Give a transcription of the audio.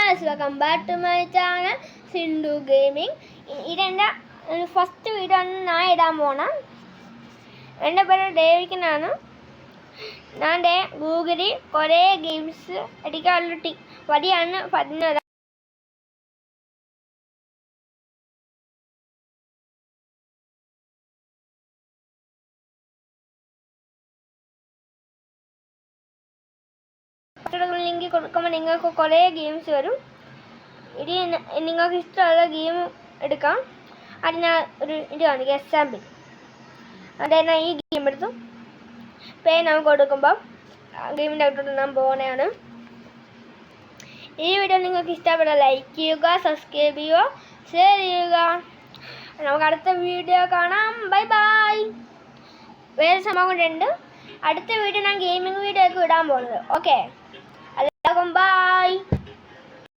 Guys, welcome back to my channel Sindhu gaming. ഇതെൻ്റെ first video ആണ് ഞാൻ ഇടാൻ പോണം. എൻ്റെ പേര് ഡേവിക്കനാണ്. ഞാൻ ഗൂഗിളിൽ കുറേ ഗെയിംസ് അടിക്കാനുള്ള വഴിയാണ് പറഞ്ഞത്. ലിങ്ക് കൊടുക്കുമ്പോൾ നിങ്ങൾക്ക് കുറേ ഗെയിംസ് വരും. ഇത് നിങ്ങൾക്ക് ഇഷ്ടമുള്ള ഗെയിം എടുക്കാം. അത് ഞാൻ ഒരു ഇത് കാണിക്കാം, എക്സാമ്പിൾ. അതായത് ഞാൻ ഈ ഗെയിം എടുത്തു. പേ നമുക്ക് കൊടുക്കുമ്പോൾ ഗെയിമിൻ്റെ അകത്തോട്ട് ഞാൻ പോകുന്നതാണ്. ഈ വീഡിയോ നിങ്ങൾക്ക് ഇഷ്ടപ്പെട്ട ലൈക്ക് ചെയ്യുക, സബ്സ്ക്രൈബ് ചെയ്യുക, ഷെയർ ചെയ്യുക. നമുക്ക് അടുത്ത വീഡിയോ കാണാം. Bye bye. വേറെ സംഭവം കൂടെ ഉണ്ട്. അടുത്ത വീഡിയോ ഞാൻ ഗെയിമിംഗ് വീഡിയോ ഒക്കെ ഇടാൻ പോകുന്നത്. ഓക്കെ, എല്ലാവർക്കും ബൈ.